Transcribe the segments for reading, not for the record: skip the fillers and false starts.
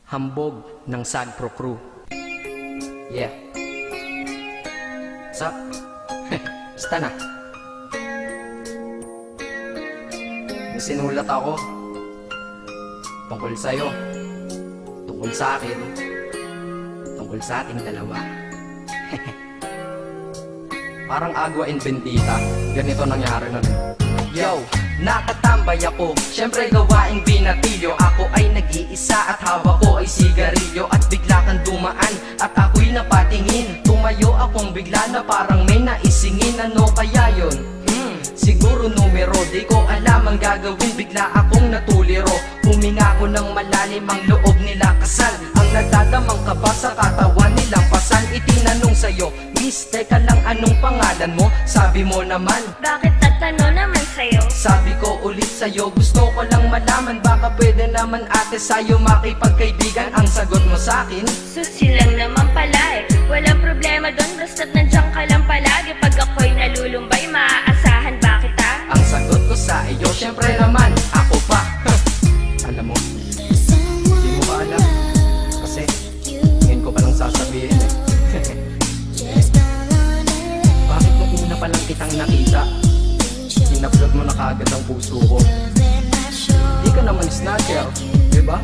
Hambog ng Sagpro Crew. Yeah. What's up? Basta na. May sinulat ako tungkol sa'yo, tungkol sa akin, tungkol sa ating dalawa. Parang Agua and Bendita. Ganito nangyari nun. Yo! Nakatambay ako, syempre gawaing binatilyo. Ako ay nag-iisa at hawak ko ay sigarilyo. At bigla kang dumaan at ako'y napatingin. Tumayo akong bigla na parang may naisingin. Ano kaya yun? Siguro numero, di ko alam ang gagawin. Bigla akong natuliro. Huminga ko ng malalim, ang loob nila kasal. Ang nagdadamang kaba sa katawan nilang pasan. Itinanong sa'yo, Miss, teka lang, anong pangalan mo? Sabi mo naman, bakit tatanong naman sa'yo? sabi ko ulit sa'yo, gusto ko lang malaman. Baka pwede naman ate sa'yo makipagkaibigan. Ang sagot mo sa'kin, Susi lang naman pala eh. Walang problema doon, basta't nandiyan ka lang palagi. Pag ako'y nalulumbay, maaasahan ba kita? ang sagot ko sa iyo, syempre naman, ako pa. Alam mo, hindi mo ba alam? Kasi, ngayon ko palang sasabihin eh. Bakit nung una pa lang kitang nakita, inablog mo na kaagad ang puso ko? Di ka naman snatcher, di ba?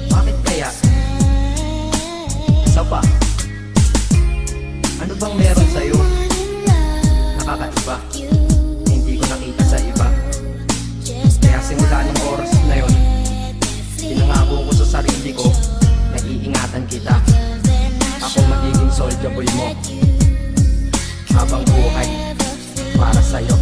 Bakit kaya? Isa pa, ano bang meron sa'yo? Nakakaiba, hindi ko nakita sa iba. Kaya simula ng oras na yun, pinangako ko sa sarili ko na iingatan kita. Ako magiging soldier boy mo habang buhay para sa'yo.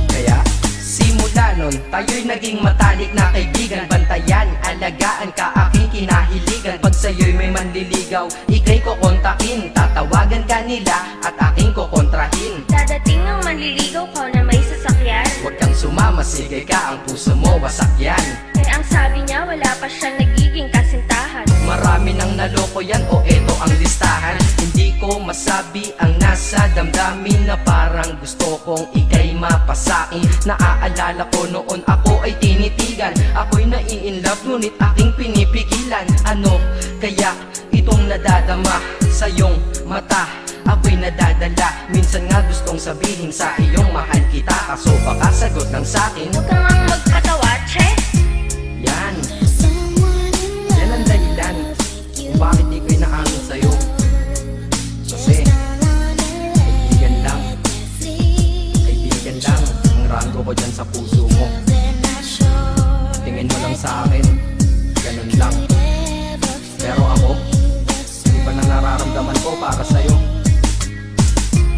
Kaya simula nun, tayo'y naging matalik na kaibigan. Bantayan, alagaan ka, aking kinahiligan. Pag sa'yo'y may manliligaw, ika'y kukontakin. Tatawagan ka nila at aking kukontrahin. Dadating ng manliligaw ko na may sasakyan. Huwag kang sumama, sige ka, ang puso mo wasak yan. Eh ang sabi niya, wala pa siyang nagiging kasintahan. Marami nang naloko yan, o eto ang listahan. Hindi ko masabi ang nasa damdamin, na parang gusto kong ika'y mapasakin. Naaalala ko noon ako ay tinitigan, ako'y nai-inlove ngunit aking pinipigilan. Ano kaya itong nadadama sa iyong mata? Ako'y nadadala, minsan nga gustong sabihin sa iyong mahal kita. Kaso baka sagot lang sa'kin, Huwag kang ang magpatawa, che. yan yan ang dahilan kung bakit di ko inaamin sa'yo. Kasi kaibigan lang ang rango ko dyan sa puso mo. Tingin mo lang sa akin, ganun lang. Pero ako, iba na nararamdaman ko para sa'yo.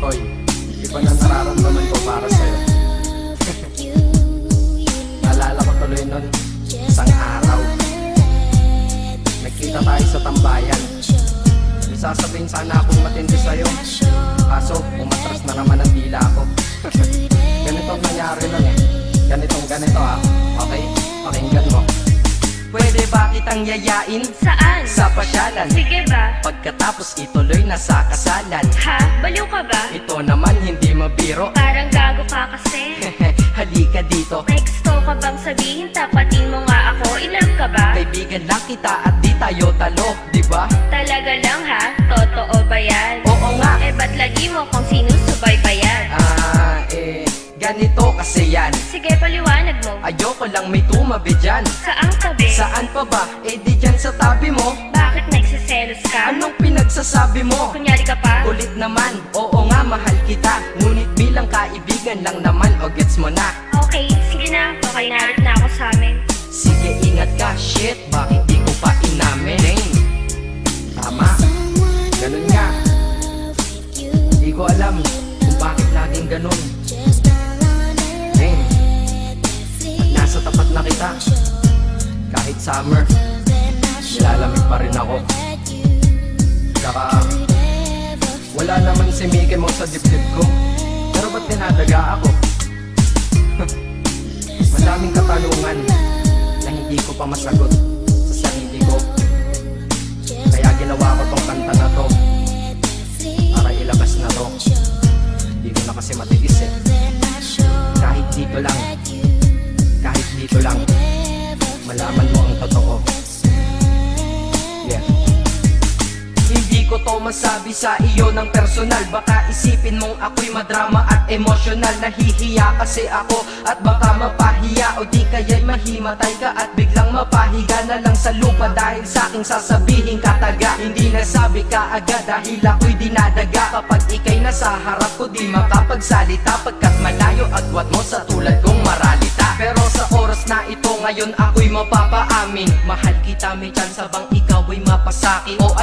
Hoy, iba na nararamdaman ko para sa'yo. Naalala ko tuloy nun, isang araw nagkita tayo sa tambayan. May sasabihin sana akong matindi sa'yo, kaso umatras na naman ang dila ko. Ganitong nangyari nun eh. Ganito ha. Okay? Pakinggan mo. Pwede ba kitang yayain Saan? sa pasyalan? Sige ba? Pagkatapos ituloy na sa kasalan. Ha? Baliw ka ba? Ito naman hindi mabiro. Parang gago ka kasi. Halika dito, May gusto ka bang sabihin? Tapatin mo nga ako. In-love ka ba? kaibigan lang kita at di tayo talo, di ba? Talaga lang ha? Totoo ba yan? Oo nga. Eh ba't lagi mo kung sinusubaybayan? Ganito kasi yan. Sige, paliwanag mo. Ayoko lang may tumabi dyan. Saang tabi? Saan pa ba? Eh di dyan sa tabi mo. Bakit nagsiselos ka? Anong pinagsasabi mo? Kunyari ka pa? Ulit naman, oo nga mahal kita. Ngunit bilang kaibigan lang naman, o gets mo na. Okay, sige na. Okay, narit na ako sa amin. Sige ingat ka, shit, bakit di ko pa inamin? Dang. Tama, ganun nga. Di ko alam kung bakit laging ganun. Dang. Pag nasa tapat na kita, kahit summer, nilalamig pa rin ako. Saka wala naman si Mickey Mouse sa dibdib ko, pero ba't dinadaga ako? Madaming katanungan na hindi ko pa masagot sa sarili ko. Kaya ginawa ko tong kanta na to para ilabas na to. Hindi ko na kasi matiis eh. Kahit dito lang, kahit dito lang malaman mo ang totoo. Yeah. Hindi ko to masabi sa iyo ng personal. Baka isipin mong ako'y madrama at emosyonal. Nahihiya kasi ako at baka mapahiya, o di kaya'y mahimatay ka at biglang mapahiga na lang sa lupa dahil sa aking sasabihin kataga. Hindi nasabi ka agad dahil ako'y dinadaga. Kapag ika'y nasa harap ko di makapagsalita, pagkat malayo agwat mo sa tulad kong maralita. Pero sa oras na ito ngayon ako'y mapapaamin, mahal kita, may tsansa bang ikaw ay mapasaki o ay